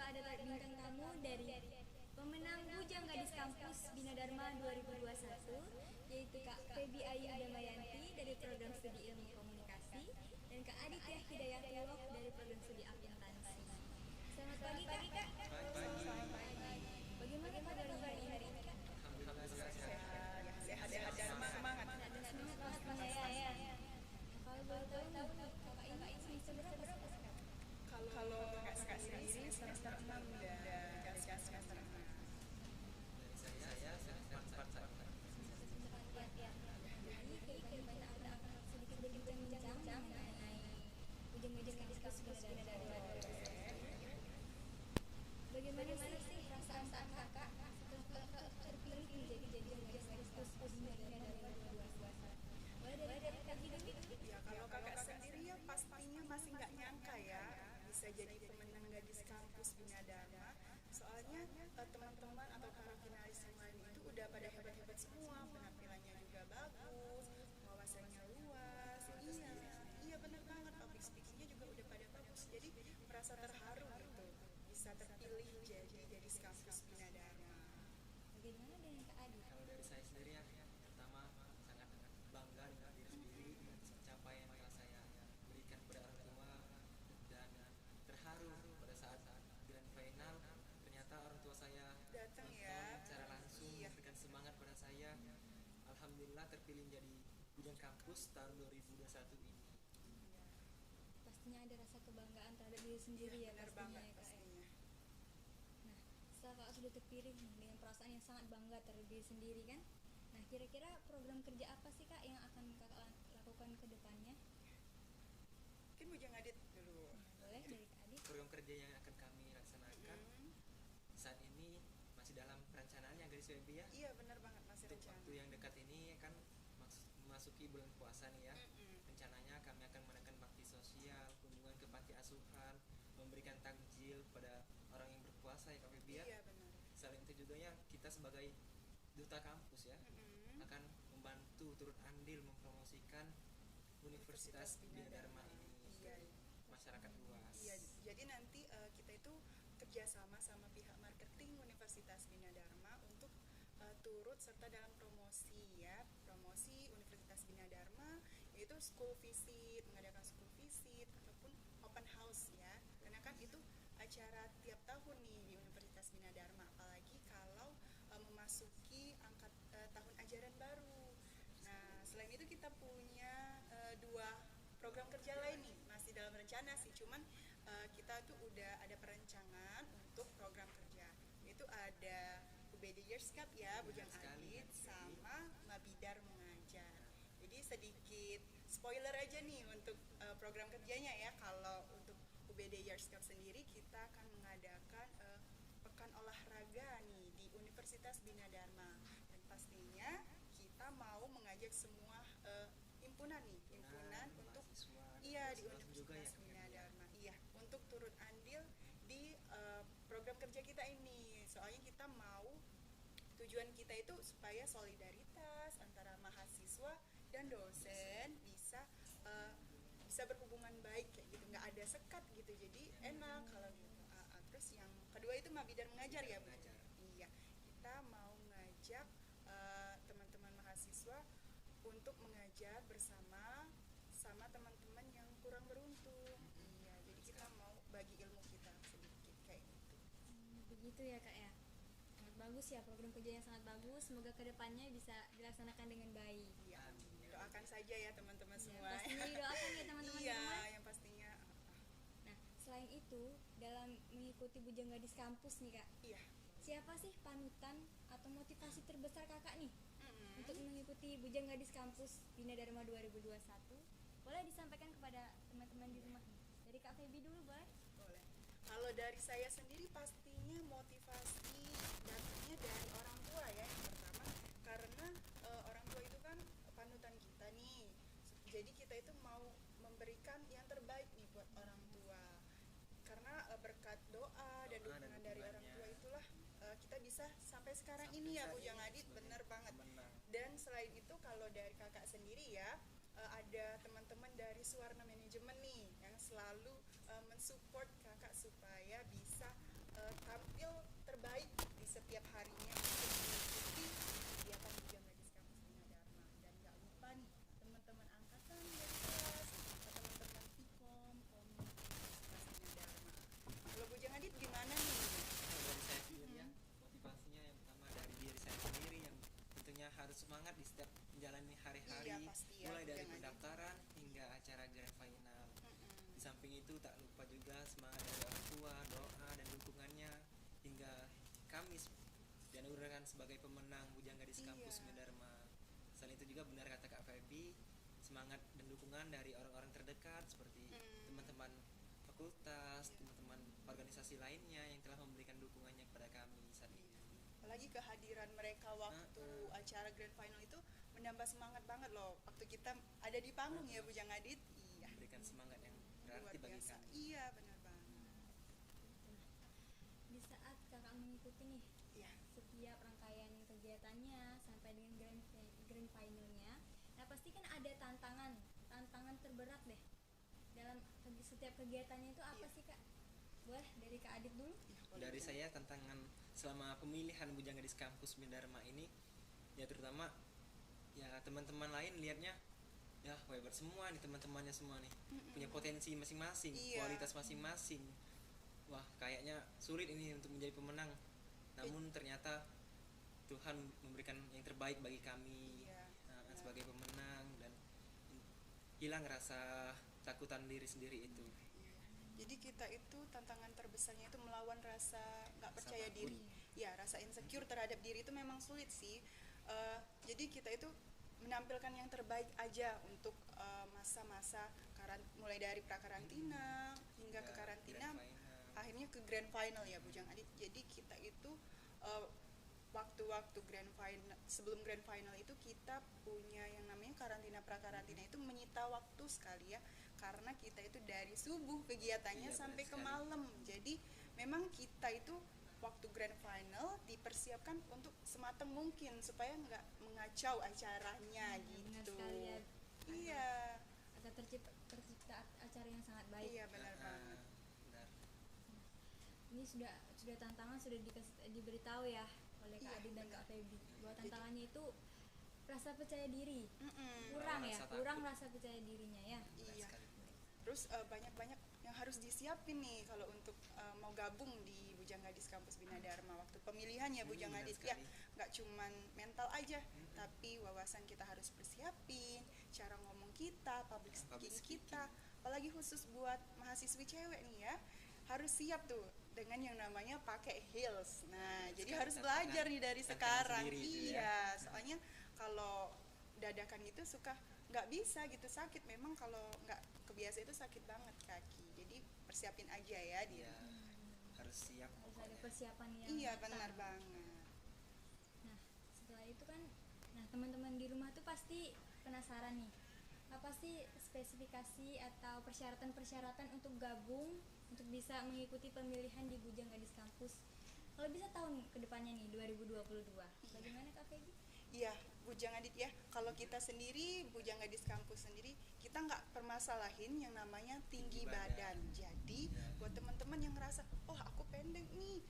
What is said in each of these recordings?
ada bintang tamu dari pemenang Bujang Gadis Kampus Bina Dharma 2021, yaitu Kak Febi Ayu Damayanti dari program studi ilmu komunikasi dan Kak Aditya Hidayatullah dari program studi akuntansi. Selamat pagi Kak. Selamat pagi. Bagaimana kabarnya hari ini Kak? Alhamdulillah sehat semangat. Semangat pastinya ya. Kalau boleh tahu Kakak ini semester berapa Kak? Kalau kakak sendiri semester 6 dan semester 6. Saya semester 4. Jadi kita akan sedikit berbincang mengenai ujung-ujung gadis kampus Bina Dharma. Bagaimana sih perasaan kakak terpilih menjadi gadis kampus Bina Dharma 2021? Boleh dari Kak dulu? Ya kalau kakak sendiri ya pastinya masih nggak nyangka ya bisa jadi pemenang gadis kampus Bina Dharma. Soalnya teman-teman atau para finalis yang lain itu udah pada hebat-hebat semua, penampilannya juga bagus, wawasannya luas. Iya benar banget, public speakingnya juga udah pada bagus. Jadi merasa terharu gitu bisa terpilih jadi gadis kampus Bina Dharma. Bagaimana dengan Kak Adi? Kalau dari saya sendiri ya, pertama sangat bangga dengan diri sendiri dengan pencapaian yang telah saya berikan kepada orang tua, dan terharu pada saat grand final ternyata orang tua saya datang ya secara langsung memberikan semangat pada saya. Alhamdulillah terpilih menjadi Bujang Kampus tahun 2021 ini. Pastinya ada rasa kebanggaan terhadap diri sendiri ya benar pastinya banget ya Kak. pastinya. Nah, setelah Kakak sudah terpilih nih, dengan perasaan yang sangat bangga terhadap diri sendiri kan. Nah, kira-kira program kerja apa sih Kak yang akan Kakak lakukan ke depannya? Mungkin Bujang Adit dulu. Boleh dari Kak Adit? Program kerja yang akan kami laksanakan saat ini masih dalam perencanaannya Gadis Febi ya. Iya benar banget masih Untuk rencana. waktu yang dekat ini kan memasuki bulan puasa nih ya. Rencananya kami akan mengadakan bakti sosial, kunjungan ke panti asuhan, memberikan takjil pada orang yang berpuasa ya Kak Febi ya. Iya benar. Selain itu juga ya kita sebagai duta kampus ya akan membantu turut andil mempromosikan Universitas Bina Dharma ini ke masyarakat luas. Iya, jadi nanti kita itu kerjasama sama pihak marketing Universitas Bina Dharma untuk turut serta dalam promosi Universitas Bina Dharma, yaitu school visit, mengadakan school visit ataupun open house ya, karena kan itu acara tiap tahun nih di Universitas Bina Dharma, apalagi kalau memasuki tahun ajaran baru. Nah selain itu kita punya dua program kerja lain nih, masih dalam rencana sih, cuman kita tuh udah ada perencanaan untuk program kerja, itu ada UBD Years Cup ya, Bujang Adit sama Mabidar Mengajar. Jadi sedikit spoiler aja nih untuk program kerjanya ya. Kalau untuk UBD Years Cup sendiri kita akan mengadakan pekan olahraga nih di Universitas Bina Dharma, dan pastinya kita mau mengajak semua himpunan untuk di Universitas Bina Dharma untuk turut andil di program kerja kita ini. Soalnya kita mau, tujuan kita itu supaya solidaritas antara mahasiswa dan dosen bisa berhubungan baik kayak gitu, nggak ada sekat gitu, jadi enak kalau gitu. Terus yang kedua itu Mabidar Mengajar ya Bu? Iya, kita mau ngajak teman-teman mahasiswa untuk mengajar bersama teman-teman yang kurang beruntung. Iya, jadi kita mau bagi ilmu kita sedikit kayak gitu. Begitu ya Kak ya. Sangat bagus ya, program kerjanya sangat bagus. Semoga kedepannya bisa dilaksanakan dengan baik. Iya, doakan saja ya teman-teman semua. Pastinya didoakan ya teman-teman. Iya, yang pastinya. Nah, selain itu dalam mengikuti Bujang Gadis Kampus nih Kak. Iya. Siapa sih panutan atau motivasi terbesar Kakak nih untuk mengikuti Bujang Gadis Kampus Bina Dharma 2021? Boleh disampaikan kepada teman-teman di rumah nih. Dari Kak Febi dulu boleh? Boleh. Kalau dari saya sendiri pastinya motivasi datangnya dari orang tua ya, yang pertama karena orang tua itu kan panutan kita nih. Jadi kita itu mau memberikan yang terbaik nih buat orang tua. Karena berkat doa dan dukungan dari orang tua itulah kita bisa sampai sekarang ini ya Bujang Adit, bener banget. Dan selain itu kalau dari kakak sendiri ya, ada teman-teman dari Suwarna Manajemen nih yang selalu mensupport kakak supaya bisa tampil terbaik di setiap harinya untuk mengikuti kegiatan Bujang Gadis Kampus Bina Dharma. Dan gak lupa nih teman-teman angkatan dari kelas atau teman-teman Vkom, Komunitas Bina Dharma. Kalau Bujang Adit gimana nih? Kalau dari saya sendiri ya, motivasinya yang pertama dari diri saya sendiri yang tentunya harus semangat di setiap menjalani hari-hari, Iya, pasti ya, mulai dari jangan pendaftaran hingga acara grand final. Di samping itu tak lupa juga semangat dari orang tua, doa dan dukungannya hingga kami dianugerahkan sebagai pemenang Bujang Gadis Kampus Iya. Bina Dharma. Selain itu juga benar kata Kak Feby, semangat dan dukungan dari orang-orang terdekat seperti teman-teman fakultas, teman-teman organisasi lainnya yang telah memberikan dukungannya kepada kami saat ini. Apalagi kehadiran mereka waktu acara grand final itu menambah semangat banget loh. Waktu kita ada di panggung ya Bujang Adit. Iya. Memberikan semangat yang Luar berarti bagi biasa. kami. Iya, benar banget. Di saat kakak mengikuti nih Iya. setiap rangkaian kegiatannya sampai dengan grand finalnya, nah pasti kan ada tantangan terberat deh dalam setiap kegiatannya itu apa Iya. sih kak? Boleh dari Kak Adit dulu? Iya, boleh Dari Bujang. saya tantangan selama pemilihan Bujang Gadis Kampus Bina Dharma ini ya terutama ya teman-teman lain lihatnya ya hebat semua nih teman-temannya semua nih punya potensi masing-masing, Iya. kualitas masing-masing. Wah kayaknya sulit ini untuk menjadi pemenang. Namun ternyata Tuhan memberikan yang terbaik bagi kami Iya, benar. sebagai pemenang dan hilang rasa takutan diri sendiri itu. Iya. Jadi kita itu tantangan terbesarnya itu melawan rasa nggak Rasa percaya takut. diri. Ya, rasa insecure terhadap diri itu memang sulit sih. Jadi kita itu menampilkan yang terbaik aja untuk masa-masa mulai dari prakarantina hingga ke Ya, karantina, grand final. akhirnya ke grand final ya Bujang Adit. Jadi kita itu waktu-waktu grand final, sebelum grand final itu kita punya yang namanya karantina prakarantina itu menyita waktu sekali ya, karena kita itu dari subuh kegiatannya Iya, sampai benar ke sekali. malam. Jadi memang kita itu waktu grand final dipersiapkan untuk sematang mungkin supaya nggak mengacau acaranya Benar gitu. sekali ya. Iya, Agar tercipta acara yang sangat baik. iya benar banget. Benar. Ini sudah tantangan sudah diberitahu ya oleh Kak Iya, Adit dan benar. Kak Feby bahwa tantangannya itu rasa percaya diri Mm-mm. kurang ya, Rasa takut. kurang rasa percaya dirinya ya. Benar Iya. sekali. Terus banyak-banyak yang harus disiapin nih kalau untuk mau gabung di Bujang Gadis Kampus Bina Dharma waktu pemilihan ya Bujang Benar Gadis ya, sekali. nggak cuman mental aja, tapi wawasan kita harus persiapin, cara ngomong kita, public Public speaking speaking. kita, apalagi khusus buat mahasiswi cewek nih ya, harus siap tuh dengan yang namanya pakai heels. Nah, jadi Sekarang harus tantangan- belajar nih dari tantangan sekarang. sendiri itu ya. Iya, soalnya kalau dadakan itu suka nggak bisa gitu, sakit memang kalau nggak kebiasa itu sakit banget kaki. Jadi persiapin aja ya dia. Iya, harus siap Harus ada pokoknya. persiapan yang Iya, matang. benar banget. Nah, setelah itu kan, nah teman-teman di rumah tuh pasti penasaran nih, apa sih spesifikasi atau persyaratan-persyaratan untuk gabung untuk bisa mengikuti pemilihan di Bujang Gadis Kampus? Kalau bisa tahu nih ke depannya nih 2022. Bagaimana Kak Feby? Iya, Bujang Adit ya. Kalau kita sendiri, Bujang Gadis Kampus sendiri, kita nggak permasalahin yang namanya tinggi Tinggi badan. badan. Jadi buat teman-teman yang ngerasa, oh aku pendek nih,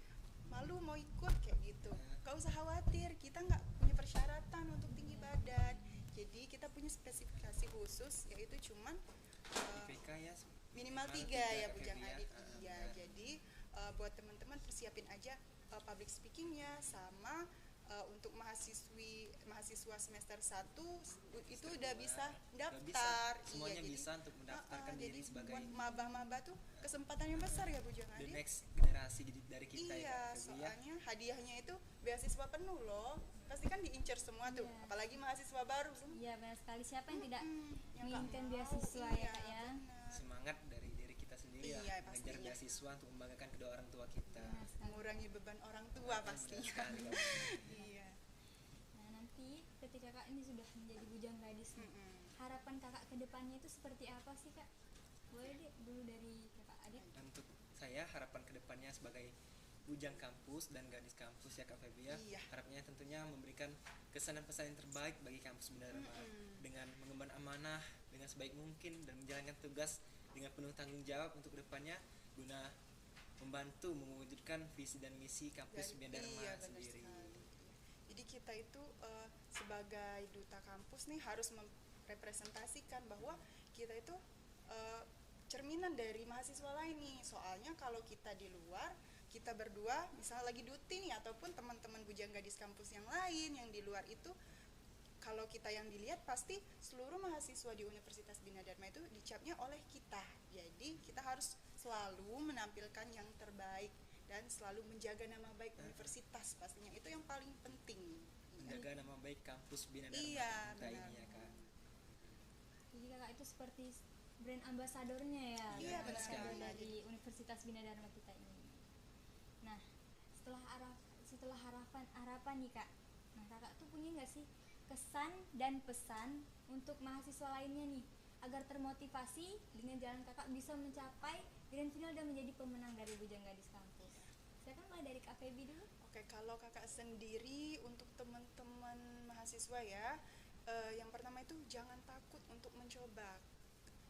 malu mau ikut kayak gitu, gak usah khawatir. Kita nggak punya persyaratan untuk tinggi badan. Jadi kita punya spesifikasi khusus, yaitu cuman IPK ya minimal 3 tiga, ya Kak Bujang Feby ya. Adit. Ah, Iya, benar. jadi buat teman-teman persiapin aja public speakingnya, sama untuk mahasiswa semester 1 itu udah dua. bisa Udah daftar. bisa. Semuanya jadi, bisa untuk mendaftarkan jadi diri sebagai buat maba-maba tuh kesempatan yang besar ya Bujang the Adit. next generasi dari kita Iya, ya Kak Feby ya. soalnya hadiahnya itu beasiswa penuh loh. Pasti kan diincar semua tuh, Iya. apalagi mahasiswa baru. Iya benar sekali, siapa yang tidak Yang nggak menginginkan mau, beasiswa ya iya, Kak ya? benar. Semangat dari diri kita sendiri Iya, ya mengejar pastinya. beasiswa untuk membanggakan kedua orang tua kita. Benar sekali. Mengurangi beban orang tua Benar pastinya. sekali. Iya. Nah nanti ketika Kak ini sudah menjadi Bujang Gadis nih, Mm-mm. harapan Kakak ke depannya itu seperti apa sih Kak? Boleh deh dulu dari Kakak Adit. Untuk saya harapan kedepannya sebagai bujang kampus dan gadis kampus ya Kak Feby ya, Iya. harapannya tentunya memberikan kesan dan pesan yang terbaik bagi kampus Bina Dharma dengan mengemban amanah dengan sebaik mungkin dan menjalankan tugas dengan penuh tanggung jawab untuk kedepannya guna membantu mewujudkan visi dan misi kampus Bina Dharma Iya, benar sendiri. sekali. Jadi kita itu sebagai duta kampus nih harus merepresentasikan bahwa kita itu cerminan dari mahasiswa lain nih. Soalnya kalau kita di luar, kita berdua misalnya lagi duti nih, ataupun teman-teman bujang gadis kampus yang lain yang di luar itu, kalau kita yang dilihat pasti seluruh mahasiswa di Universitas Bina Dharma itu dicapnya oleh kita. Jadi kita harus selalu menampilkan yang terbaik dan selalu menjaga nama baik universitas, pastinya itu yang paling penting. Menjaga nama baik kampus Bina Dharma Iya, kita benar. ini ya Kak. Jadi kakak itu seperti brand ambasadornya ya, Iya, brand benar ambasador sekali. dari Universitas Bina Dharma kita ini. Nah, setelah harapan nih kak, nah kakak tuh punya nggak sih kesan dan pesan untuk mahasiswa lainnya nih agar termotivasi dengan jalan kakak bisa mencapai grand final dan menjadi pemenang dari Bujang Gadis Kampus. Saya kan mulai dari Kak Feby dulu. Oke, kalau kakak sendiri untuk teman-teman mahasiswa ya, yang pertama itu jangan takut untuk mencoba.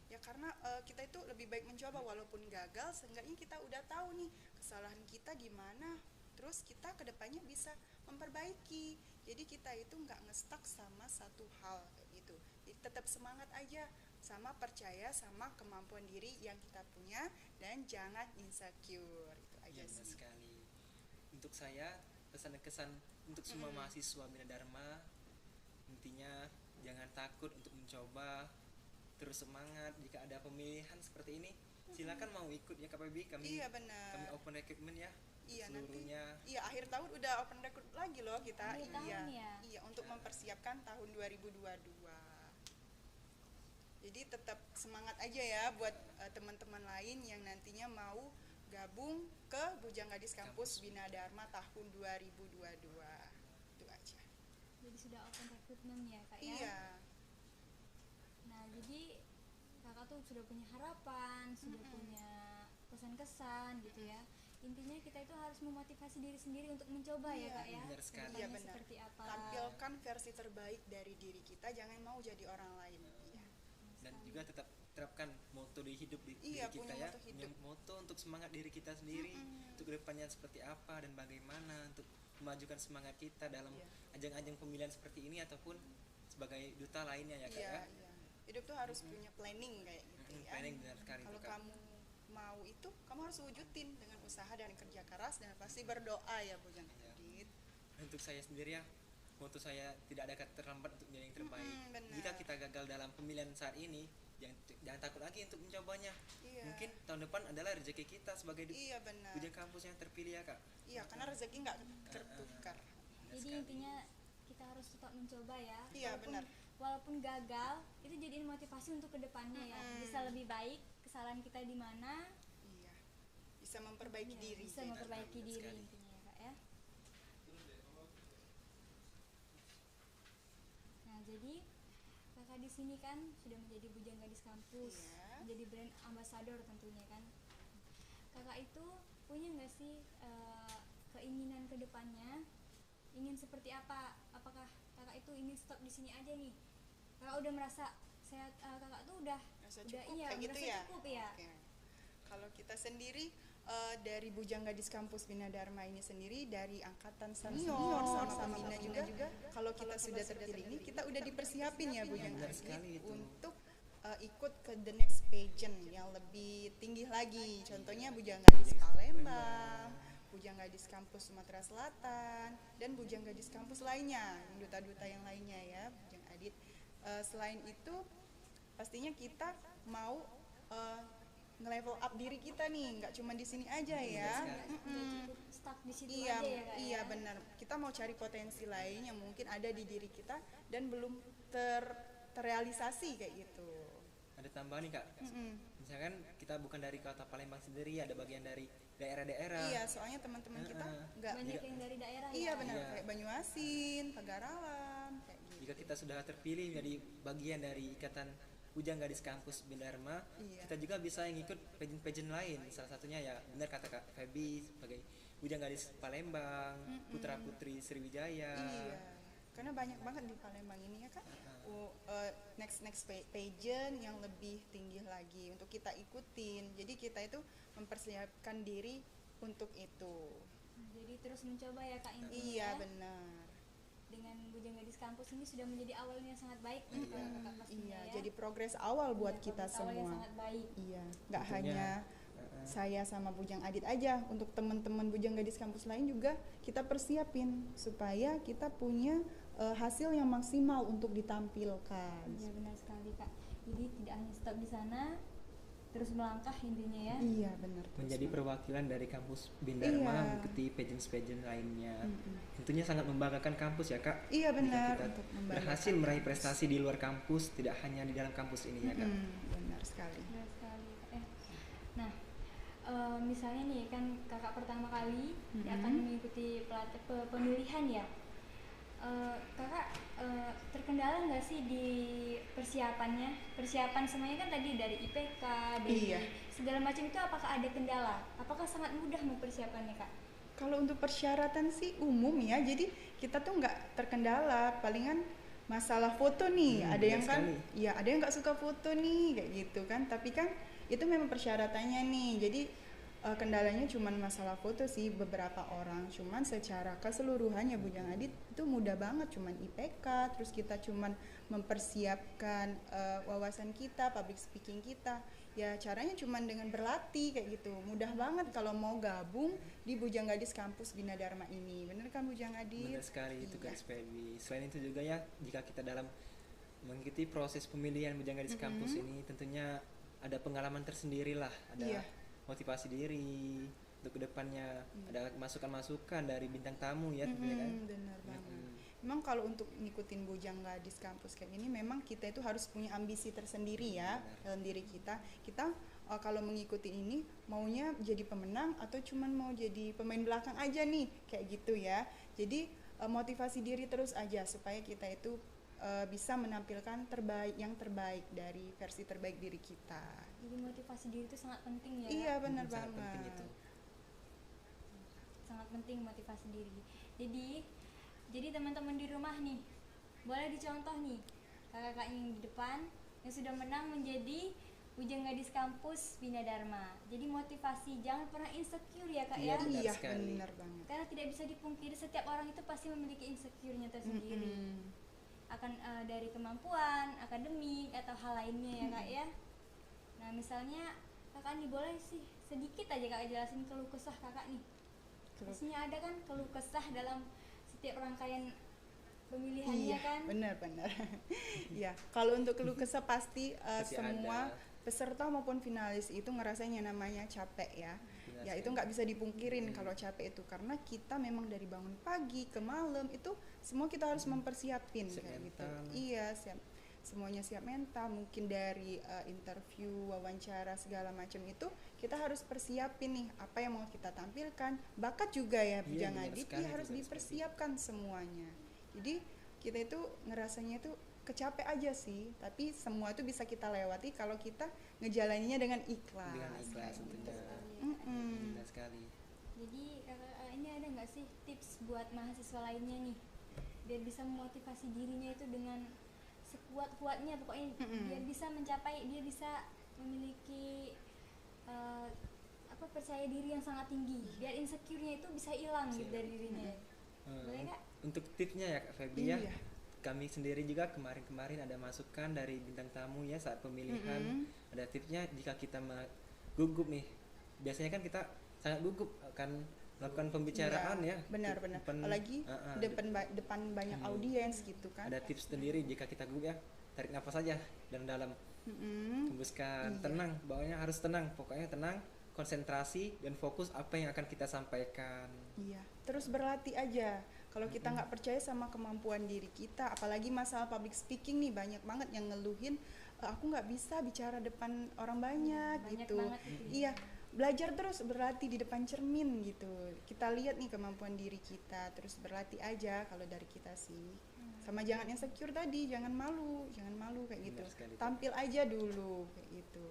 Ya karena kita itu lebih baik mencoba walaupun gagal, seenggaknya kita udah tahu nih kesalahan kita di mana, terus kita kedepannya bisa memperbaiki. Jadi kita itu nggak ngestak sama satu hal kayak gitu. Jadi tetap semangat aja, sama percaya sama kemampuan diri yang kita punya, dan jangan insecure. Itu aja Iya benar sih. sekali. Untuk saya pesan dan kesan untuk semua mahasiswa Bina Dharma, intinya jangan takut untuk mencoba, terus semangat. Jika ada pemilihan seperti ini, silakan mau ikut ya KPB, kami Iya benar. kami open recruitment ya. Iya, nanti Seluruhnya. iya akhir tahun udah open recruit lagi loh kita. Akhir tahun Iya. ya? Iya, untuk mempersiapkan tahun 2022. Jadi tetap semangat aja ya buat teman-teman lain yang nantinya mau gabung ke Bujang Gadis Kampus Bina Dharma tahun 2022. Itu aja. Jadi sudah open recruitment ya kak ya. Iya. Nah jadi kakak tuh sudah punya harapan, sudah punya pesan-kesan gitu ya. Intinya kita itu harus memotivasi diri sendiri untuk mencoba ya Iya, kak ya. benar sekali. Kedepannya Iya, benar. seperti apa. Tampilkan versi terbaik dari diri kita, jangan mau jadi orang lain. Iya. Dan juga tetap terapkan moto di hidup Iya, diri kita punya ya, moto hidup. punya moto untuk semangat diri kita sendiri, untuk kedepannya seperti apa dan bagaimana untuk memajukan semangat kita dalam Iya. ajang-ajang pemilihan seperti ini ataupun sebagai duta lainnya ya Kak Iya, ya. iya. Hidup tuh harus punya planning kayak gitu ya. Planning benar sekali Kalau itu, Kak. kamu mau itu, kamu harus wujudin dengan usaha dan kerja keras dan pasti berdoa ya Bujang Iya. Adit. Untuk saya sendiri ya, moto saya tidak ada kata terlambat untuk menjadi yang terbaik. Benar. Jika kita gagal dalam pemilihan saat ini, jangan takut lagi untuk mencobanya. Iya. Mungkin tahun depan adalah rezeki kita sebagai Iya benar. Bujang kampus yang terpilih ya Kak. Iya, karena rezeki nggak tertukar. Benar Jadi sekali. intinya kita harus tetap mencoba ya. Iya, benar. Walaupun gagal, itu jadiin motivasi untuk kedepannya ya. Bisa lebih baik, kesalahan kita di mana, Iya. Bisa memperbaiki ya, diri. bisa gitu. memperbaiki benar diri sekali. intinya ya kak ya. Nah jadi kakak di sini kan sudah menjadi Bujang Gadis Kampus, Iya. menjadi brand ambassador tentunya kan. Kakak itu punya nggak sih keinginan kedepannya, ingin seperti apa? Apakah kakak itu ingin stop di sini aja nih? Kakak udah merasa kakak tuh udah Merasa udah cukup iya kayak gitu merasa ya. cukup ya. Oke. Kalau kita sendiri dari Bujang Gadis Kampus Bina Dharma ini sendiri, dari angkatan senior sama Bina juga, kalau kita sudah terpilih ini, kita udah dipersiapin ya Bujang Benar Gadis sekali itu. untuk ikut ke the next pageant yang lebih tinggi lagi. Contohnya Bujang Gadis Palembang, Bujang Gadis Kampus Sumatera Selatan, dan Bujang Gadis Kampus lainnya, yang duta-duta yang lainnya ya, Bujang Adit. Selain itu, pastinya kita mau nge-level up diri kita nih, nggak cuma di sini aja ya. Nggak cukup stuck di situ Iya, aja ya kak iya ya. benar. Kita mau cari potensi lain yang mungkin ada di diri kita dan belum terrealisasi kayak gitu. Ada tambahan nih Kak. Misalkan kita bukan dari kota Palembang sendiri, ada bagian dari daerah-daerah. Iya, soalnya teman-teman kita nggak. Banyak yang dari daerah Iya ya. benar, Iya. kayak Banyuasin, Pagarawan, kayak gitu. Jika kita sudah terpilih menjadi bagian dari ikatan Bujang Gadis Kampus Bina Dharma, Iya. kita juga bisa ngikut pageant-pageant lain. Salah satunya ya benar kata Kak Feby sebagai Bujang Gadis Palembang, Putra Putri Sriwijaya. Iya, karena banyak banget di Palembang ini ya Kak. Next pageant yang lebih tinggi lagi untuk kita ikutin. Jadi kita itu mempersiapkan diri untuk itu. Jadi terus mencoba ya Kak intinya Iya ya. benar. Dengan Bujang Gadis Kampus ini sudah menjadi awalnya sangat baik untuk kakak pastinya Iya, ya. jadi progres awal buat Iya, kita progres awal yang semua. sangat baik. Iya, nggak Tentunya, hanya saya sama Bujang Adit aja, untuk teman-teman Bujang Gadis Kampus lain juga kita persiapin supaya kita punya hasil yang maksimal untuk ditampilkan. Iya benar sekali Kak. Jadi tidak hanya stop di sana, terus melangkah intinya ya. Iya benar. menjadi terus, perwakilan dari kampus Bindharma Iya. mengikuti pageant lainnya. Mm-mm. Tentunya sangat membanggakan kampus ya Kak. Iya benar, Jika kita untuk membanggakan berhasil meraih kampus. prestasi di luar kampus, tidak hanya di dalam kampus ini ya Kak. Benar sekali. Benar sekali. Nah, misalnya nih kan kakak pertama kali yang akan mengikuti pemilihan ya. Kakak terkendala nggak sih di persiapannya? Persiapan semuanya kan tadi dari IPK, dari Iya. segala macam itu, apakah ada kendala? Apakah sangat mudah mempersiapkannya Kak? Kalau untuk persyaratan sih umum ya, jadi kita tuh nggak terkendala, palingan masalah foto nih, ada benar yang kan, sekali. ya ada yang nggak suka foto nih, kayak gitu kan, tapi kan itu memang persyaratannya nih, jadi kendalanya cuman masalah foto sih beberapa orang, cuman secara keseluruhannya Bujang Adit itu mudah banget, cuman IPK, terus kita cuman mempersiapkan wawasan kita, public speaking kita, ya caranya cuman dengan berlatih kayak gitu, mudah banget kalau mau gabung di Bujang Gadis Kampus Bina Dharma ini, bener kan Bujang Adit? Benar sekali itu Iya. guys Feby. Selain itu juga ya, jika kita dalam mengikuti proses pemilihan Bujang Gadis Kampus ini tentunya ada pengalaman tersendiri lah, ada Iya. motivasi diri untuk kedepannya, ada masukan-masukan dari bintang tamu ya tentunya kan. Bener banget. Memang kalau untuk ngikutin Bujang Gadis Kampus kayak gini, memang kita itu harus punya ambisi tersendiri ya dalam diri kita. Kita kalau mengikuti ini maunya jadi pemenang atau cuman mau jadi pemain belakang aja nih, kayak gitu ya. Jadi motivasi diri terus aja supaya kita itu bisa menampilkan yang terbaik dari versi terbaik diri kita. Jadi motivasi diri itu sangat penting ya. Iya benar Sangat banget. penting itu. Sangat penting motivasi diri. Jadi teman-teman di rumah nih, boleh dicontoh nih kakak-kakak yang di depan yang sudah menang menjadi Bujang Gadis Kampus Bina Dharma. Jadi motivasi, jangan pernah insecure ya Kak Iya, ya. benar Iya sekali. benar banget. Karena tidak bisa dipungkiri setiap orang itu pasti memiliki insecure-nya tersendiri. Akan dari kemampuan, akademik atau hal lainnya ya Kak ya. Nah, misalnya Kakak nih boleh sih sedikit aja Kak jelasin keluh kesah Kakak nih. Pastinya ada kan keluh kesah dalam setiap rangkaian pemilihannya Iya, kan. benar. Ya, kalau untuk keluh kesah pasti Pasti semua ada. peserta maupun finalis itu ngerasain yang namanya capek ya. Benar Ya, sekali. itu nggak bisa dipungkirin kalau capek itu, karena kita memang dari bangun pagi ke malam itu semua kita harus mempersiapin Siap kayak gitu. mental. Iya, semuanya siap mental, mungkin dari interview, wawancara segala macam itu kita harus persiapin nih apa yang mau kita tampilkan. Bakat juga ya Iya, Bujang benar Adit, sekali harus itu, Guys, dipersiapkan semuanya. Jadi kita itu ngerasanya itu kecapek aja sih, tapi semua itu bisa kita lewati kalau kita ngejalaninnya dengan ikhlas. Dengan ikhlas tentunya. Benar sekali. Jadi kakak ini ada nggak sih tips buat mahasiswa lainnya nih biar bisa memotivasi dirinya itu dengan sekuat-kuatnya, pokoknya biar bisa mencapai, dia bisa memiliki percaya diri yang sangat tinggi, biar insecure-nya itu bisa hilang gitu dari dirinya. Boleh nggak? Untuk tipsnya ya Kak Feby ya, Iya. kami sendiri juga kemarin ada masukan dari bintang tamu ya saat pemilihan. Ada tipsnya jika kita gugup nih, biasanya kan kita sangat gugup akan melakukan pembicaraan Iya, ya. benar-benar. Depan- Apalagi depan banyak audiens gitu kan. Ada tips sendiri jika kita gugup ya, tarik nafas saja dalam-dalam, hembuskan, Iya. tenang, bawahnya harus tenang, pokoknya tenang, konsentrasi dan fokus apa yang akan kita sampaikan. Iya, terus berlatih aja. Kalau kita nggak percaya sama kemampuan diri kita, apalagi masalah public speaking nih, banyak banget yang ngeluhin, aku nggak bisa bicara depan orang banyak Banyak gitu. banget itu. Iya, belajar terus, berlatih di depan cermin gitu. Kita lihat nih kemampuan diri kita, terus berlatih aja kalau dari kita sih. Sama jangan insecure tadi, jangan malu kayak gitu. Benar sekali. Tampil aja dulu kayak gitu.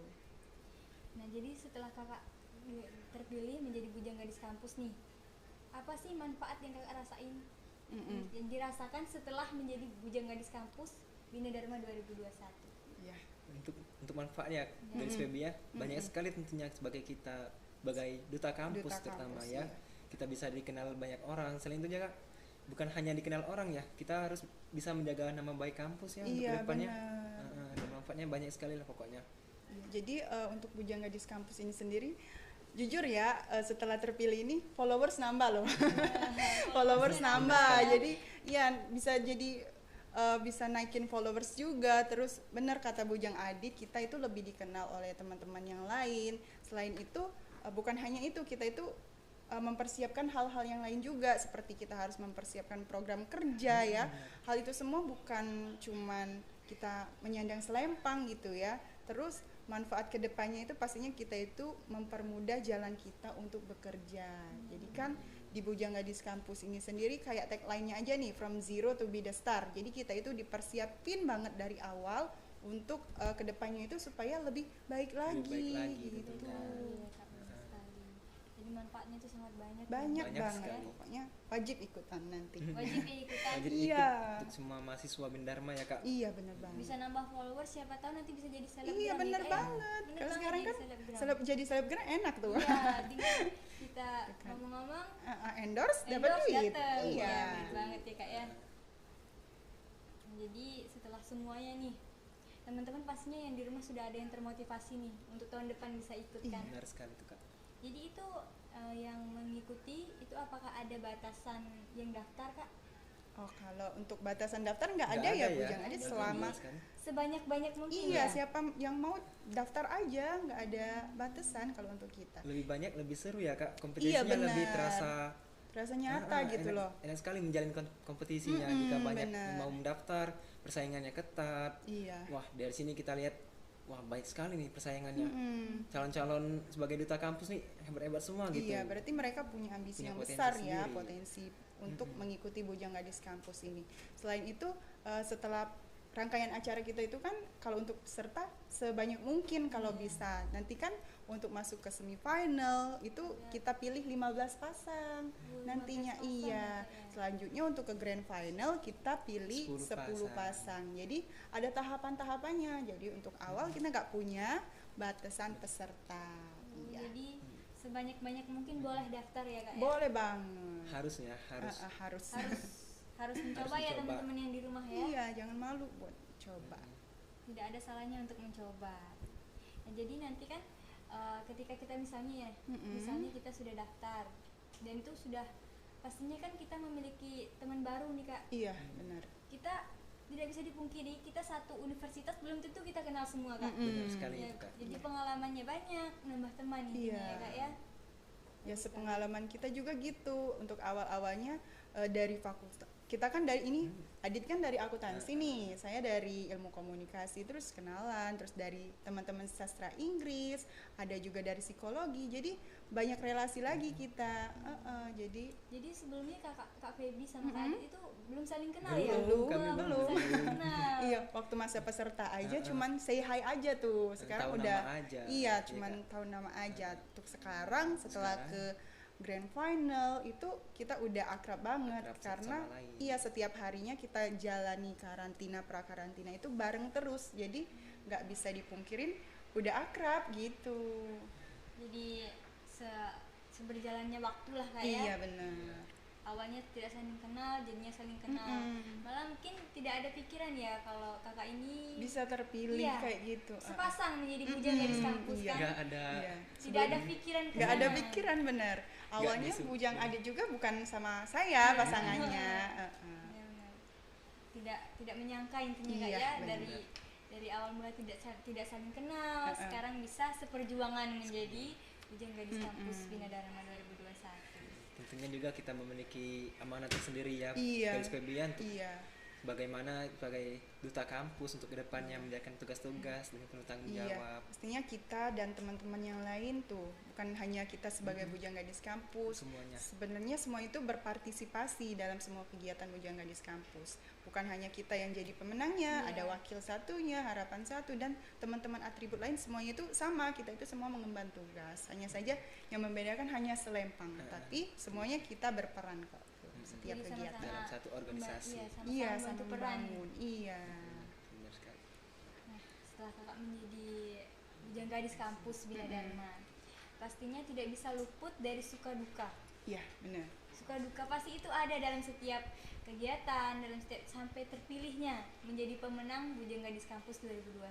Nah, jadi setelah kakak terpilih menjadi Bujang Gadis Kampus nih, apa sih manfaat yang kakak rasain? Yang dirasakan setelah menjadi Bujang Gadis Kampus Bina Dharma 2021? Iya. Untuk manfaatnya dari Feby ya, banyak sekali tentunya sebagai kita sebagai duta kampus Duta terutama kampus, ya. iya. Kita bisa dikenal banyak orang. Selain itu juga bukan hanya dikenal orang ya, kita harus bisa menjaga nama baik kampus ya untuk Iya, kedepannya. benar. Dan manfaatnya banyak sekali lah pokoknya. Iya, jadi untuk Bujang Gadis Kampus ini sendiri, jujur ya, setelah terpilih ini followers nambah loh. Followers nambah. Jadi ya bisa naikin followers juga. Terus benar kata Bujang Adit, kita itu lebih dikenal oleh teman-teman yang lain. Selain itu bukan hanya itu, kita itu mempersiapkan hal-hal yang lain juga, seperti kita harus mempersiapkan program kerja ya. Hal itu semua bukan cuman kita menyandang selempang gitu ya. Terus manfaat kedepannya itu pastinya kita itu mempermudah jalan kita untuk bekerja. Jadi kan di Bujang Gadis Kampus ini sendiri kayak tagline-nya aja nih, from zero to be the star. Jadi kita itu dipersiapin banget dari awal untuk kedepannya itu supaya lebih baik lagi, baik lagi, gitu. Iya, Kak, benar sekali. Jadi manfaatnya itu sangat banyak. Banyak Banyak banget, sekali. pokoknya wajib ikutan nanti. Wajib ya ikutan. Jadi Iya. ikut untuk semua mahasiswa Bindharma ya Kak. Iya benar banget. Bisa nambah followers, siapa tahu nanti bisa jadi selebgram. Iya ya, benar Kak, ya. banget. Bener Kalau banget sekarang jadi kan selebgram. jadi selebgram enak tuh. Iya, tinggal kita Kan. ngomong-ngomong Endorse dapat endorse duit. dateng. Iya. Iya, bener banget ya Kak ya. Jadi setelah semuanya nih, teman-teman pastinya yang di rumah sudah ada yang termotivasi nih untuk tahun depan bisa ikut kan. Benar sekali tuh Kak. Jadi itu yang mengikuti itu apakah ada batasan yang daftar Kak? Oh, kalau untuk batasan daftar nggak ada Nggak ya, ada ya. Bujang Adit, Betul, selama jelas kan? Sebanyak-banyak mungkin iya, ya. siapa yang mau daftar aja, nggak ada batasan kalau untuk kita. Lebih banyak, lebih seru ya Kak. Iya, Kompetisinya benar. lebih terasa Terasa nyata gitu enak, loh. enak sekali menjalin kompetisinya. Jika banyak benar. yang mau mendaftar, persaingannya ketat. Iya. Wah, dari sini kita lihat, wah baik sekali nih persaingannya. Mm-mm. Calon-calon sebagai duta kampus nih hebat-hebat semua gitu. Iya, berarti mereka punya ambisi Punya yang potensi besar ya, sendiri. potensi untuk mengikuti Bujang Gadis Kampus ini. Selain itu, setelah rangkaian acara kita itu kan kalau untuk peserta sebanyak mungkin kalau bisa. Nanti kan untuk masuk ke semifinal itu kita pilih 15 pasang. 15 Nantinya pasang iya. ya, Kak, ya. Selanjutnya untuk ke grand final kita pilih 10 10 pasang. Jadi ada tahapan-tahapannya. Jadi untuk awal kita nggak punya batasan peserta. Iya. Jadi sebanyak-banyak mungkin boleh daftar ya Kak ya. Boleh banget. Harusnya harus. Harus. Harus mencoba ya mencoba. teman-teman yang di rumah ya. Iya, jangan malu buat coba. Tidak ada salahnya untuk mencoba. Nah, jadi nanti kan ketika kita misalnya ya, misalnya kita sudah daftar dan itu sudah pastinya kan kita memiliki teman baru nih Kak. Iya, benar. Kita tidak bisa dipungkiri kita satu universitas belum tentu kita kenal semua Kak. Benar sekali Ya, itu Kak. jadi pengalamannya banyak, nambah teman intinya Iya. ya Kak ya. Ya sepengalaman kita juga gitu. Untuk awal-awalnya dari fakultas. Kita kan dari ini, Adit kan dari akuntansi nih, saya dari ilmu komunikasi, terus kenalan, terus dari teman-teman sastra Inggris, ada juga dari psikologi. Jadi banyak relasi lagi kita. Jadi sebelumnya Kak Feby sama Kak Adit itu belum saling kenal Belum, ya? kami belum. saling kenal. iya, waktu masa peserta aja cuman say hi aja tuh. Sekarang Tahu udah nama aja. iya, Iya, cuman Kak. tahu nama aja. Untuk sekarang setelah Sekarang. ke grand final itu kita udah akrab banget Akrab satu karena sama lain. iya setiap harinya kita jalani karantina prakarantina itu bareng terus. Jadi nggak bisa dipungkirin udah akrab gitu. Jadi seberjalannya waktu lah Kak Iya ya. benar. Awalnya tidak saling kenal, jadinya saling kenal. Malah mungkin tidak ada pikiran ya kalau kakak ini Bisa terpilih Iya. kayak gitu. sepasang menjadi bujang gadis kampus iya. kan. Nggak ada. Iya. Tidak ada pikiran ke Nggak ada sana. pikiran bener. Awalnya disuruh. Bujang Adit juga bukan sama saya pasangannya. Benar-benar. Tidak menyangka intinya Kak Iya, ya benar. dari awal mulai tidak saling kenal, sekarang bisa seperjuangan menjadi bujang gadis kampus Bina Dharma 2021. Tentunya juga kita memiliki amanat tersendiri ya, Iya. Garis Febian, untuk Iya. bagaimana sebagai duta kampus untuk kedepannya menjalankan tugas-tugas dengan penuh tanggung Iya, jawab. pastinya kita dan teman-teman yang lain tuh bukan hanya kita sebagai Bujang Gadis Kampus. Semuanya. Sebenarnya semua itu berpartisipasi dalam semua kegiatan Bujang Gadis Kampus. Bukan hanya kita yang jadi pemenangnya, Iya. ada wakil satunya, harapan satu dan teman-teman atribut lain semuanya itu sama. Kita itu semua mengemban tugas. Hanya saja yang membedakan hanya selempang, tapi semuanya kita berperan kok setiap Jadi kegiatan. Dalam satu organisasi. Iya, sama-sama Iya, bantu sama peran. membangun. Iya. Benar sekali. Nah, setelah kakak menjadi bujang gadis kampus Bina Dharma, pastinya tidak bisa luput dari suka duka. Iya, benar. Suka duka pasti itu ada dalam setiap kegiatan, dalam setiap sampai terpilihnya menjadi pemenang Bujang Gadis Kampus 2021.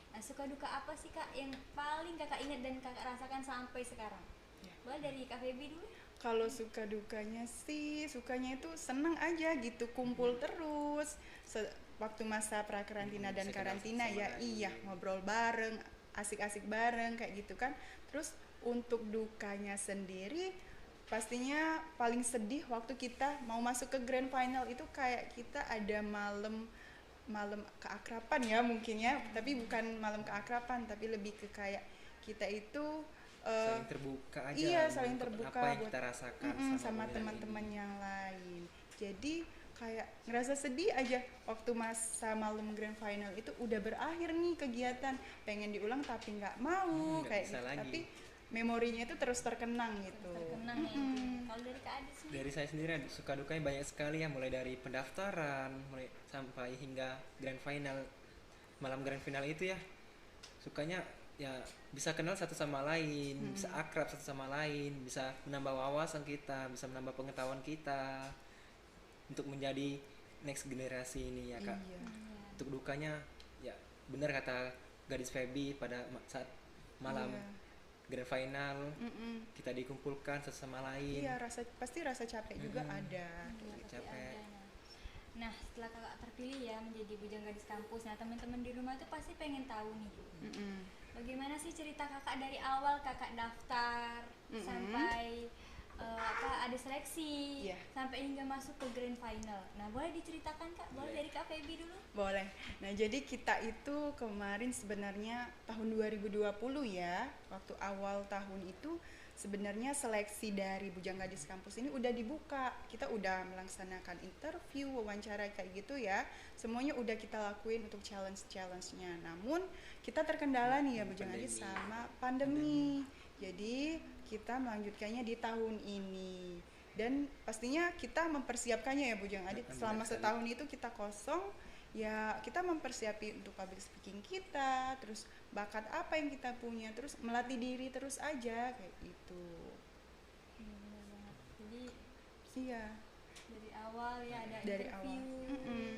Nah, suka duka apa sih Kak yang paling Kakak ingat dan Kakak rasakan sampai sekarang? Ya. Boleh dari Kak Feby dulu? Kalau suka dukanya sih, sukanya itu seneng aja gitu, kumpul terus. Waktu masa pra-karantina dan Bisa kenal karantina sama ya, lagi. iya ngobrol bareng, asik-asik bareng kayak gitu kan. Terus untuk dukanya sendiri, pastinya paling sedih waktu kita mau masuk ke grand final itu kayak kita ada malam keakraban ya mungkin ya, tapi bukan malam keakraban, tapi lebih ke kayak kita itu Saling terbuka aja, iya, saling mengungkapkan terbuka apa yang buat kita rasakan sama peminat teman-teman ini. yang lain. Jadi kayak ngerasa sedih aja waktu masa malam grand final itu udah berakhir nih kegiatan, pengen diulang tapi nggak mau Nggak kayak bisa gitu. lagi. Tapi memorinya itu terus terkenang gitu. Terkenang ya itu. Kalau dari Kak Adit sendiri? Dari saya sendiri suka dukanya banyak sekali ya, mulai dari pendaftaran mulai sampai hingga grand final. Malam grand final itu ya sukanya ya bisa kenal satu sama lain, bisa akrab satu sama lain, bisa menambah wawasan kita, bisa menambah pengetahuan kita untuk menjadi next generasi ini ya Kak. Iya. Untuk dukanya ya benar kata Gadis Feby, pada saat malam Iya. grand final Mm-mm. kita dikumpulkan satu sama lain. Iya, pasti rasa capek juga ada. Iya, pasti capek. ada. Nah, setelah Kakak terpilih ya menjadi Bujang Gadis Kampus, nah teman-teman di rumah tuh pasti pengen tahu nih, Mm-mm. bagaimana sih cerita Kakak dari awal Kakak daftar sampai ada seleksi Iya. sampai hingga masuk ke grand final. Nah, boleh diceritakan Kak? Boleh dari Kak Feby dulu? Boleh. Nah, jadi kita itu kemarin sebenarnya tahun 2020 ya, waktu awal tahun itu sebenarnya seleksi dari Bujang Gadis Kampus ini udah dibuka. Kita udah melaksanakan interview, wawancara kayak gitu ya. Semuanya udah kita lakuin untuk challenge-nya. Namun kita terkendala nih ya Bujang Gadis sama pandemi. Jadi kita melanjutkannya di tahun ini. Dan pastinya kita mempersiapkannya ya Bujang Adit. Selama setahun itu kita kosong, ya kita mempersiapi untuk public speaking kita, terus bakat apa yang kita punya, terus melatih diri terus aja kayak gitu. Iya, benar banget. Jadi Iya, dari awal ya ada dari interview. awal.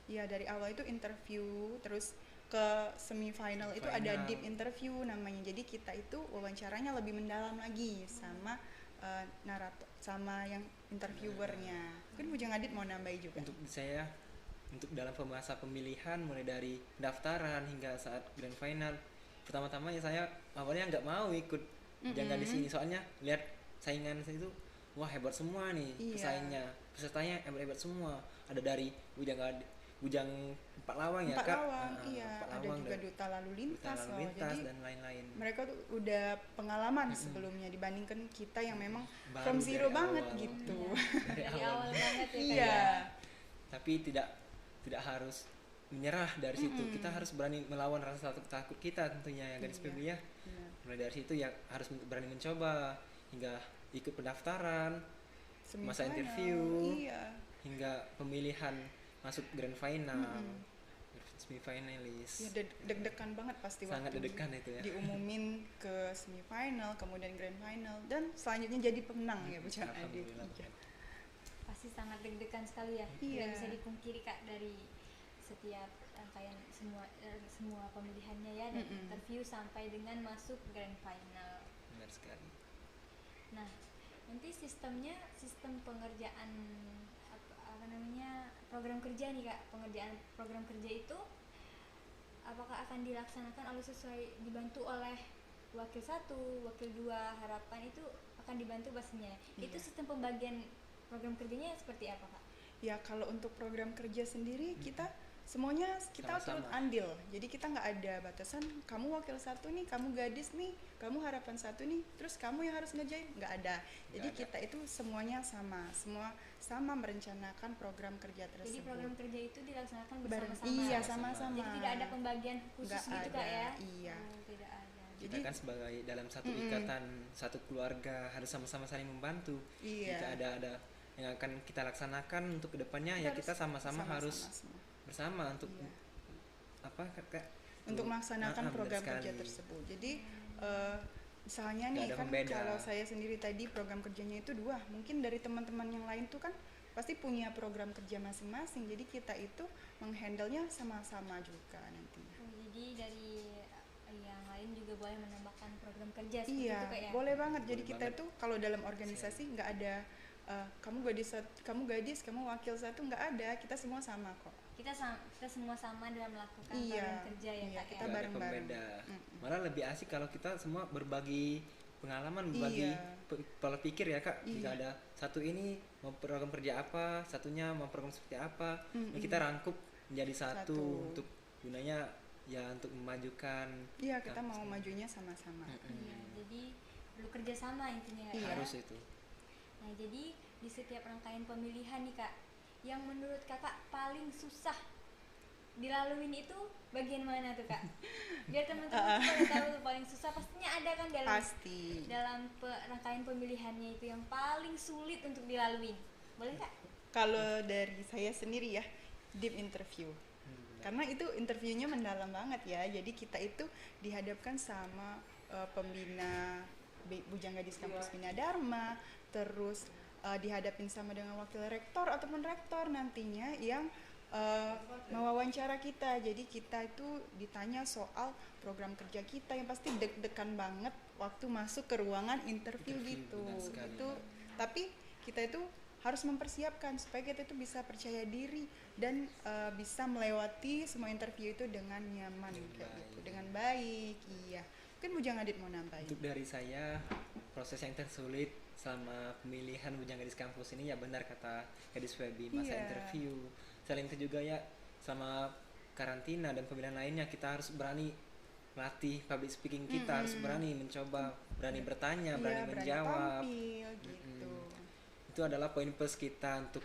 Iya, dari awal itu interview, terus ke semifinal itu ada Final. deep interview namanya. Jadi kita itu wawancaranya lebih mendalam lagi sama narator, sama yang interviewernya. Mungkin Bujang Adit mau nambahin juga. Untuk saya, untuk dalam masa pemilihan mulai dari pendaftaran hingga saat grand final, pertama-tama ya saya awalnya nggak mau ikut jangan di sini, soalnya lihat saingan itu wah hebat semua nih. Iya. Pesaingnya, pesertanya hebat-hebat semua, ada dari Bujang Empat Lawang ya 4 Kak. Lawang, iya. Empat Ada Lawang juga dan Duta Lalu Lintas, Duta Lalu loh. Lintas Jadi dan lain-lain. mereka tuh udah pengalaman sebelumnya dibandingkan kita yang memang Baru from zero dari banget awal. gitu. Dari awal banget ya Kak. Iya. ya. Tapi tidak harus menyerah dari situ. Kita harus berani melawan rasa takut kita tentunya ya Gadis Iya. Feby ya. Benar. Mulai dari situ ya harus berani mencoba hingga ikut pendaftaran, masa Semifinal, interview, iya. hingga pemilihan masuk grand final, semifinalis. Ya deg-degan banget pasti Sangat waktu deg-degan itu ya. diumumin ke semifinal, kemudian grand final, dan selanjutnya jadi pemenang ya Bujang Adit. Alhamdulillah. Iya. Pasti sangat deg-degan sekali ya. Iya. Tidak bisa dipungkiri Kak dari setiap rangkaian semua pemilihannya ya, dari interview sampai dengan masuk grand final. Benar sekali. Nah, nanti sistem pengerjaan apa namanya program kerja nih Kak, pengerjaan program kerja itu apakah akan dilaksanakan oleh dibantu oleh wakil 1, wakil 2, harapan itu akan dibantu pastinya. Iya. Itu sistem pembagian program kerjanya seperti apa Kak? Ya kalau untuk program kerja sendiri kita semuanya kita turut Sama-sama. andil, jadi kita nggak ada batasan kamu wakil 1 nih, kamu gadis nih, kamu harapan 1 nih, terus kamu yang harus ngerjain, nggak ada. Jadi ada. kita itu semuanya semua sama merencanakan program kerja tersebut. Jadi program kerja itu dilaksanakan Bareng- bersama-sama. iya, Sama-sama. sama-sama. Jadi tidak ada pembagian khusus Nggak gitu ada, Kak ya? iya. Oh, tidak ada. Kita Jadi- kan sebagai dalam satu ikatan, satu keluarga harus sama-sama saling membantu. Iya. Jika ada yang akan kita laksanakan untuk kedepannya ya kita sama-sama harus semua. bersama untuk Iya. apa Kak? Untuk melaksanakan benar program kerja sekali. tersebut. Jadi Misalnya nggak nih ada kan pembeda. kalau saya sendiri tadi program kerjanya itu 2, mungkin dari teman-teman yang lain tuh kan pasti punya program kerja masing-masing. Jadi kita itu menghandle-nya sama-sama juga nantinya. Jadi dari yang lain juga boleh menambahkan program kerja seperti Iya, itu Kak ya. boleh banget. Jadi Boleh kita banget. tuh kalau dalam organisasi nggak ada kamu gadis, kamu wakil satu, nggak ada. Kita semua sama kok. Kita semua sama dalam melakukan Iya, program kerja ya iya, Kak kita ya. Nggak ada bareng-bareng. pembeda. Mm-mm. Malah lebih asik kalau kita semua berbagi pengalaman, berbagi Iya. pola pikir ya Kak. Jika Iya. ada satu ini mau program kerja apa, satunya mau program seperti apa, Mm-mm. ya kita rangkup menjadi Satu. satu untuk gunanya ya untuk memajukan. Iya, kita mau kampus. majunya sama-sama. Iya, jadi perlu kerjasama intinya Kak Iya. ya. Harus itu. Nah, jadi di setiap rangkaian pemilihan nih Kak, yang menurut Kakak paling susah dilaluin itu bagian mana tuh Kak? Biar teman-teman tuh pada tahu tuh paling susah pastinya ada kan Pasti. dalam rangkaian pemilihannya itu yang paling sulit untuk dilalui. Boleh Kak? Kalau dari saya sendiri ya, deep interview. Karena itu interviewnya mendalam banget ya. Jadi kita itu dihadapkan sama pembina Bujang Gadis Kampus Bina Dharma, terus dihadapin sama dengan wakil rektor ataupun rektor nantinya yang mewawancara kita. Jadi kita itu ditanya soal program kerja kita yang pasti deg-degan banget waktu masuk ke ruangan interview gitu. Benar sekali. Itu tapi kita itu harus mempersiapkan supaya kita itu bisa percaya diri dan bisa melewati semua interview itu dengan nyaman kayak baik. gitu, dengan baik. Iya. Mungkin Bujang Adit mau nambahin. Untuk dari saya, proses yang tersulit selama pemilihan Bujang Gadis Kampus ini ya benar kata Gadis Febi, masa Iya. interview. Selain itu juga ya selama karantina dan pemilihan lainnya kita harus berani melatih public speaking kita, harus berani mencoba, berani bertanya, Iya, berani menjawab. tampil gitu. Itu adalah poin plus kita untuk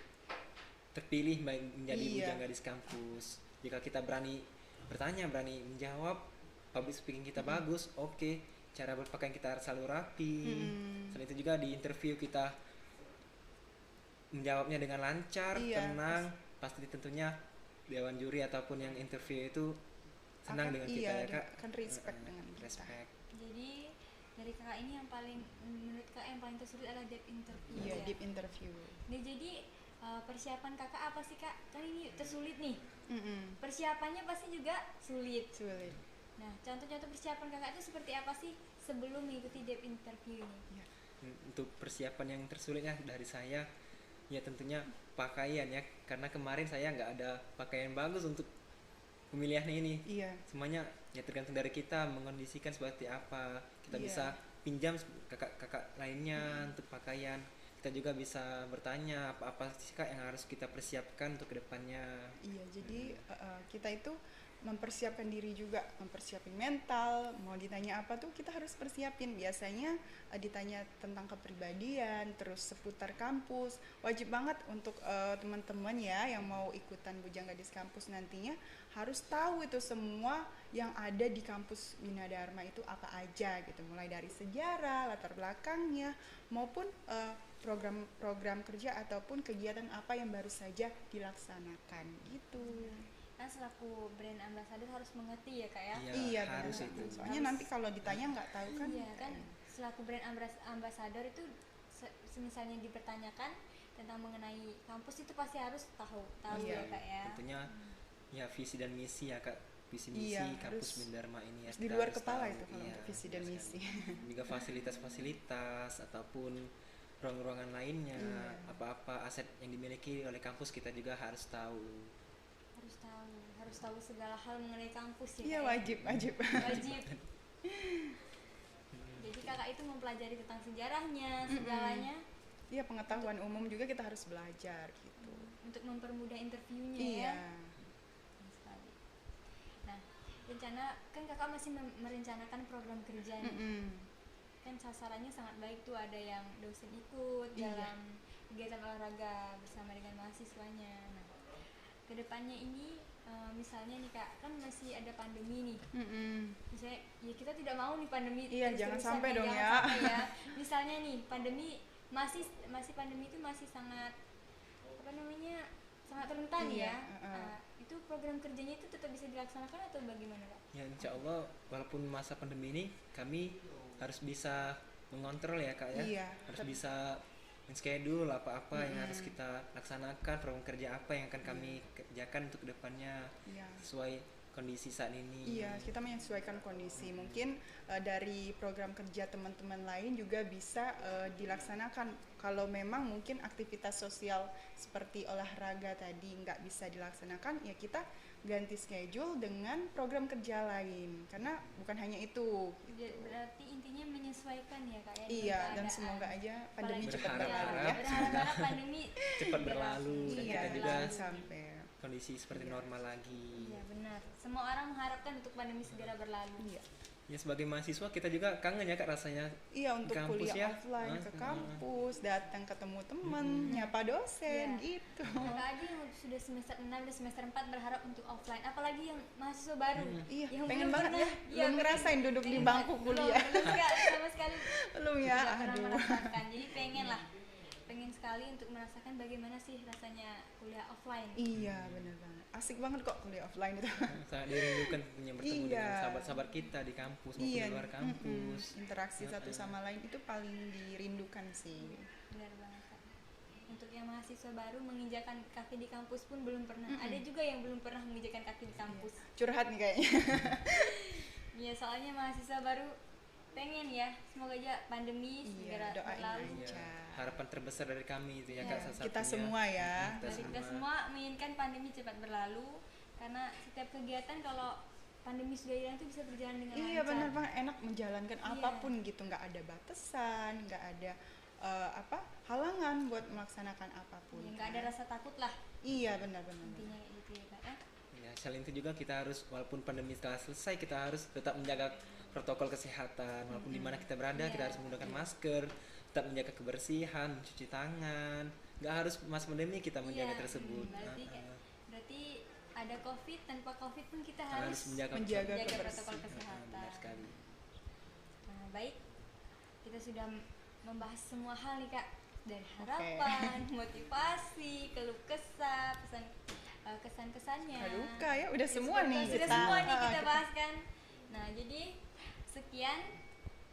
terpilih menjadi Iya. Bujang Gadis Kampus. Jika kita berani bertanya, berani menjawab, public speaking kita bagus, oke. Cara berpakaian kita harus selalu rapi. Selain itu juga di interview kita menjawabnya dengan lancar, Iya, tenang. Pasti tentunya dewan juri ataupun yang interview itu senang Akan- dengan iya, kita ya dia Kak. akan respect dengan kita. Respect. Jadi dari Kakak ini yang paling menurut Kakak yang paling tersulit adalah deep interview. Iya, ya? deep interview. Nah, jadi persiapan Kakak apa sih Kak? Kan ini tersulit nih. Mm-mm. Persiapannya pasti juga sulit. Sulit. Nah, contoh-contoh persiapan Kakak itu seperti apa sih sebelum mengikuti deep interview ini? Untuk persiapan yang tersulitnya dari saya ya tentunya pakaian ya, karena kemarin saya nggak ada pakaian bagus untuk pemilihan ini. Iya. Semuanya ya tergantung dari kita mengondisikan seperti apa. Kita Iya. bisa pinjam kakak-kakak lainnya untuk pakaian. Kita juga bisa bertanya apa-apa sih Kak yang harus kita persiapkan untuk kedepannya. Iya, jadi kita itu mempersiapkan diri juga, mempersiapin mental. Mau ditanya apa tuh kita harus persiapin. Biasanya ditanya tentang kepribadian, terus seputar kampus. Wajib banget untuk teman-teman ya yang mau ikutan Bujang Gadis Kampus nantinya harus tahu itu semua yang ada di kampus Bina Dharma itu apa aja gitu. Mulai dari sejarah, latar belakangnya, maupun program-program kerja ataupun kegiatan apa yang baru saja dilaksanakan gitu. Kan selaku brand ambassador harus mengerti ya Kak ya? Iya, harus benar. itu. Soalnya nanti kalau ditanya nggak tahu kan. Iya kan, selaku brand ambassador itu misalnya dipertanyakan tentang mengenai kampus itu pasti harus tahu Iya. ya Kak ya. Tentunya ya visi dan misi ya Kak. Visi misi Iya, kampus harus Bina Dharma ini ya. di kita luar harus kepala tahu. itu kalau Iya, untuk visi dan benar misi. sekali. Juga fasilitas-fasilitas ataupun ruang-ruangan lainnya, Iya. apa-apa aset yang dimiliki oleh kampus kita juga harus tahu. Harus tahu segala hal mengenai kampus ya Iya, Kak ya? wajib. Wajib. Jadi Kakak itu mempelajari tentang sejarahnya, segalanya Iya, pengetahuan umum juga kita harus belajar gitu. untuk mempermudah interviewnya Iya. ya. Betul sekali. Nah, rencana kan Kakak masih merencanakan program kerja nih. Mm-mm. Kan sasarannya sangat baik tuh, ada yang dosen ikut Iya. dalam kegiatan olahraga bersama dengan mahasiswanya. Nah, kedepannya ini misalnya nih Kak, kan masih ada pandemi nih. Mm-mm. Misalnya ya kita tidak mau nih pandemi Iya, jangan terus-terusan sampai ya, dong jangan ya. sampai ya. Misalnya nih pandemi masih pandemi itu masih sangat apa namanya sangat rentan Iya, ya. Itu program kerjanya itu tetap bisa dilaksanakan atau bagaimana Kak? Ya insya Allah walaupun masa pandemi ini kami harus bisa mengontrol ya Kak ya. Iya, Harus bisa men-schedule apa-apa yang Mm-mm. harus kita laksanakan, program kerja apa yang akan kami kerjakan untuk kedepannya Iya. sesuai kondisi saat ini. Iya, kita menyesuaikan kondisi. Mungkin dari program kerja teman-teman lain juga bisa dilaksanakan. Kalau memang mungkin aktivitas sosial seperti olahraga tadi nggak bisa dilaksanakan, ya kita ganti schedule dengan program kerja lain. Karena bukan hanya itu. Berarti intinya menyesuaikan ya Kak ya. dengan Iya, dan keadaan. semoga aja pandemi Apalagi cepat Berharap- berlalu ya, ya. berharap pandemi Cepat berlalu dan Iya, kita juga jangan sampai. kondisi seperti Iya. normal lagi. Iya benar. Semua orang mengharapkan untuk pandemi segera berlalu. Iya. Ya sebagai mahasiswa kita juga kangen ya Kak rasanya. Iya, untuk kampus kuliah ya. offline ke Ah, kampus, datang ketemu temen, nyapa dosen Iya. gitu. Kakak aja yang sudah semester 6 dan semester 4 berharap untuk offline. Apalagi yang mahasiswa baru. Iya, yang pengen belum banget pernah- ya. iya, Belum ngerasain duduk di pengen bangku banget. kuliah. Belum enggak sama sekali. Belum ya, Tidak pernah aduh. merasakan. Jadi pengen lah. Pengen sekali untuk merasakan bagaimana sih rasanya kuliah offline. Iya, bener banget. Asik banget kok kuliah offline itu. Sangat dirindukan tentunya bertemu Iya. dengan sahabat-sahabat kita di kampus maupun Iya, di luar kampus. interaksi satu sama lain itu paling dirindukan sih. Benar banget Kak. Untuk yang mahasiswa baru menginjakan kaki di kampus pun belum pernah. Ada juga yang belum pernah menginjakan kaki di kampus. Curhat nih kayaknya. Iya, soalnya mahasiswa baru pengen ya, semoga aja pandemi segera Iya, doain berlalu. aja. Ya, harapan terbesar dari kami itu ya Ya, Kak salah kita satunya. semua ya. Kita Dari kita semua menginginkan pandemi cepat berlalu karena setiap kegiatan kalau pandemi sudah hilang itu bisa berjalan dengan Iya, lancar. bener banget, enak menjalankan Iya. apapun gitu, nggak ada batasan, nggak ada halangan buat melaksanakan apapun. Ya, nggak ada rasa takut lah Iya, benar-benar. intinya kayak gitu ya Kak ya. Ya, selain itu juga kita harus walaupun pandemi telah selesai kita harus tetap menjaga protokol kesehatan walaupun di mana kita berada kita Iya. harus menggunakan masker, tetap menjaga kebersihan, mencuci tangan. Nggak harus masa pandemi kita menjaga Iya, tersebut. berarti berarti ada covid, tanpa covid pun kita harus harus menjaga menjaga menjaga kebersihan. protokol kesehatan. Benar sekali. Nah, baik, kita sudah membahas semua hal nih Kak, dari harapan, motivasi, keluh kesah, kesan-kesannya. Duka ya, udah semua nih Sudah kita. semua nih kita kita- bahas kan. Nah, jadi sekian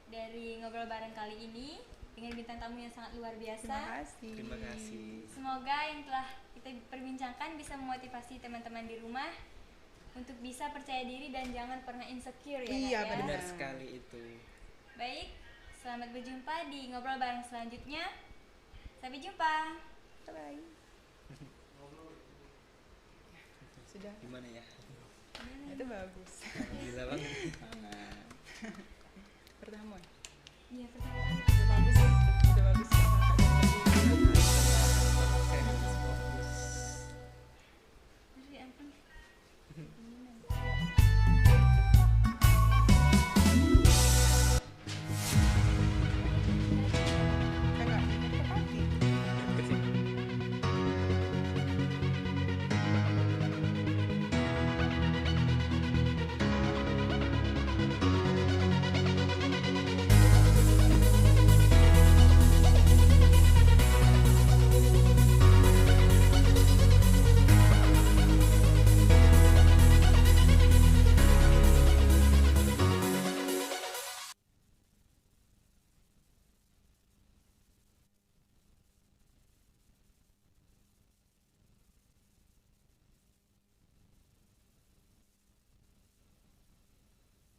dari ngobrol bareng kali ini dengan bintang tamu yang sangat luar biasa. Terima kasih. Terima kasih. Semoga yang telah kita perbincangkan bisa memotivasi teman-teman di rumah untuk bisa percaya diri dan jangan pernah insecure ya Iya, Kak, ya. benar. Benar sekali itu. Baik, selamat berjumpa di ngobrol bareng selanjutnya. Sampai jumpa. Bye. Sudah. Gimana ya? Itu bagus. Gila banget. Banget.